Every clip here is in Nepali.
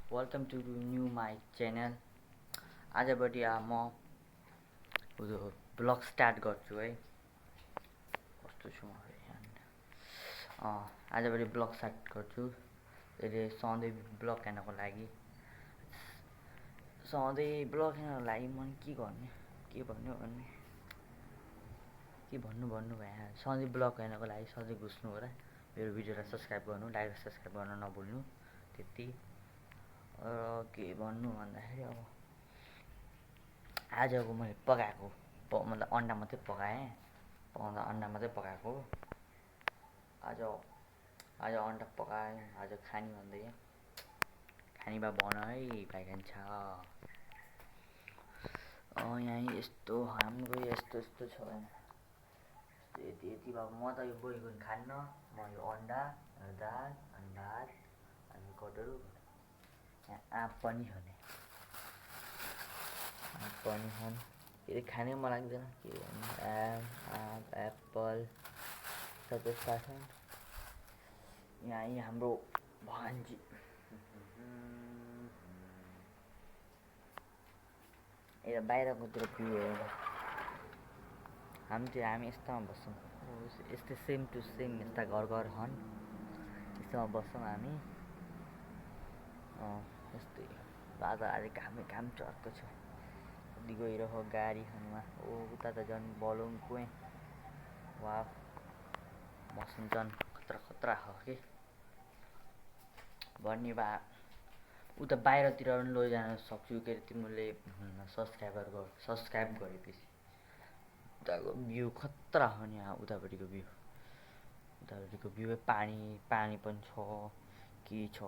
Welcome to new my channel. आजबाट म ब्लग स्टार्ट गर्छु है। कस्तो छु आजबाट ब्लग स्टार्ट गर्छु। सधैँ ब्लग हेर्नको लागि मन के गर्ने के भन्नु भयो। सधैँ ब्लग हेर्नको लागि सधैँ घुस्नु होला। मेरो भिडियोलाई सब्सक्राइब गर्नु, लाइक र सब्सक्राइब गर्न नभुल्नु। त्यति के भन्नु भन्दाखेरि अब आजको मैले पकाएको मतलब अन्डा मात्रै पकाएँ। अन्डा मात्रै पकाएको आज अन्डा पकाएँ। आज खानी भन्दै खानी बा भन है भाइ खान्छ। यहाँ यस्तो हाम्रो यस्तो छ। यति भए म त यो बोइगुन खान्न। म यो अन्डा दाल अनि भात अनि कटहरु आँप पनि खाने। के खानै मन लाग्दैन। के आँप एप्पल सबै खान्छ। यहाँ हाम्रो भान्जी बाहिरकोतिर भ्यू हेरेर हामी यस्तोमा बस्छौँ। यस्तै सेम टु सेम यस्ता घर छन्। यस्तोमा बस्छौँ हामी। यस्तै बादल आज घाम चर्को छ। कति गइरहेको गाडीहरूमा उता त झन् बलुङको वा मौसम झन् खतरा हो कि भन्ने बा। उता बाहिरतिर पनि लैजान सक्छु के तिमीले सब्सक्राइब गरेपछि। उताको भ्यू खतरा हो नि। उतापट्टिको भ्यू पानी पनि छ के छ।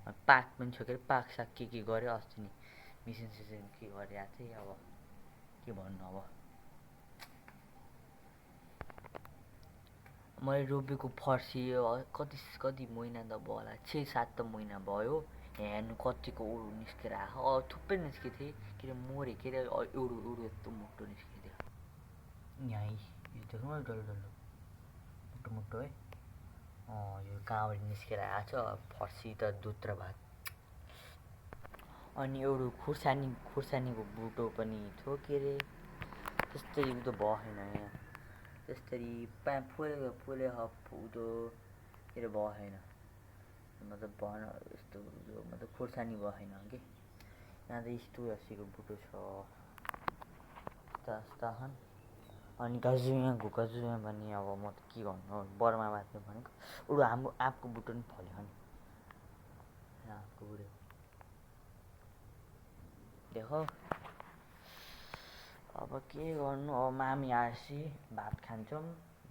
पार्क पनि छ के पार्क साग के गर्यो अस्ति नि मिसिन के गरे चाहिँ अब के भन्नु। अब मैले रोपेको फर्सी कति महिना त भयो होला 6-7 त महिना भयो। हेर्नु कतिको उडु निस्केर आएको। थुप्रै निस्केको थिएँ के अरे मरे के अरे उडु यस्तो मोटो निस्केको थियो। यहाँ यो देख्नु न डल्लो मोटो है। यो कहाँबाट निस्केर आएको छ फर्सी त दुध र भात। अनि एउटा खुर्सानीको बुटो पनि थियो के अरे त्यस्तै उतो भएन यहाँ। त्यस्तरी फुले उतो के अरे भएन मतलब भन यस्तो मतलब खुर्सानी भएन कि। यहाँ त यस्तोको बुटो छ यस्ता छन्। अनि गाजुयाको पनि अब म त के गर्नु बर्मा बाँच्नु भनेको। हाम्रो आँपको बुटो पनि फल्यो नि। आँपको बुटो देखो। अब के गर्नु। अब मामी आएपछि भात खान्छौँ।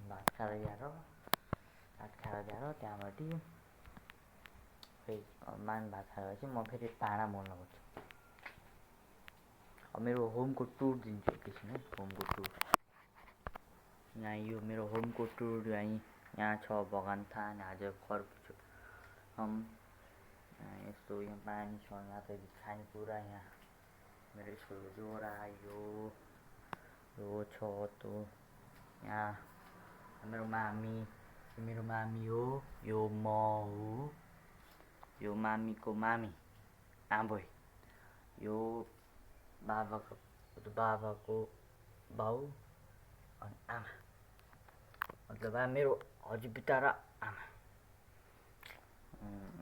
भात खाएर त्यहाँबाट फेरि मामी भात खाएपछि म फेरि भाँडा मोल्न पर्छ। अब मेरो होमको टुर दिन्छु एकैछिन है। होमको टुर यहाँ यो मेरो होमको टुर यहाँ छ बगान थान। आज खरबुज यस्तो यहाँ पानी छ। यहाँ त खानेकुरा यहाँ मेरो स्कुलको जोरा यो छ त यहाँ मेरो मामी हो। यो म हो। यो मामीको मामी आबोई। यो बाबाको बाउ अनि आमा मतलब मेरो हजुरपिता र आमा।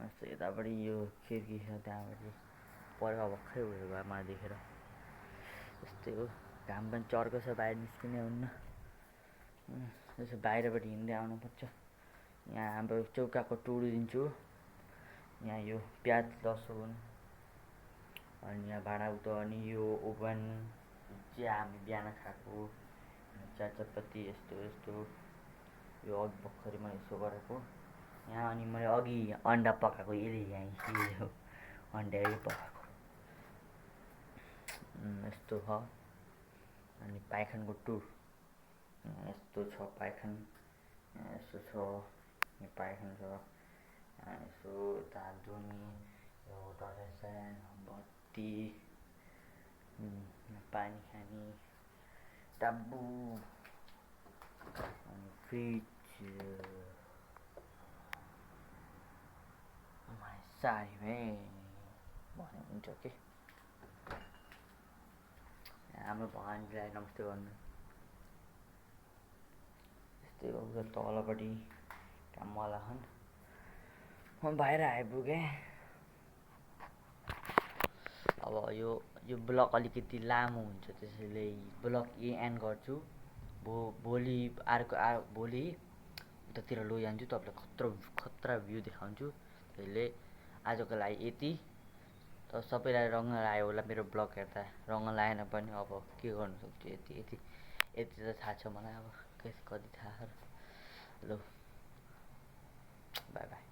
यस्तो यतापट्टि यो खिर्की छ। त्यहाँबाट परेर भर्खरै उडेर गयो मलाई देखेर। यस्तै हो। घाम पनि चर्को छ बाहिर निस्किनै हुन्न। यसो बाहिरबाट हिँड्दै आउनुपर्छ। यहाँ हाम्रो चौकाको टुर दिन्छु। यहाँ यो प्याज लसुन अनि यहाँ भाँडाकुँडा अनि यो ओभन चिया हामी बिहान खाएको चियापत्ती यस्तो यो अघि भर्खरै मैले यसो गरेको यहाँ। अनि मैले अघि अन्डा पकाएको यहाँ अन्डा पकाएको यस्तो छ। अनि पाइखानको टुर यस्तो छ। पाइखान यस्तो छ। पाइखान छ यसो धादुनी यो डरेसन बत्ती पानी खाने टाब्बु अनि फ्रिज सारी भने हुन्छ कि हाम्रो भवानीलाई नमस्ते गर्नु यस्तै हो तलपट्टि कामवाला छन् म बाहिर आइपुगेँ अब यो ब्लग अलिकति लामो हुन्छ त्यसैले ब्लग यही एन्ड गर्छु भोलि भोलि उतातिर लैजान्छु तपाईँलाई खतरा भ्यू देखाउँछु त्यसले आजको लागि यति त सबैलाई रङ लाग्यो होला मेरो ब्लग हेर्दा रङ लागेन पनि अब के गर्नु सक्छु यति त थाहा छ मलाई अब कति थाहा ल बाई बाई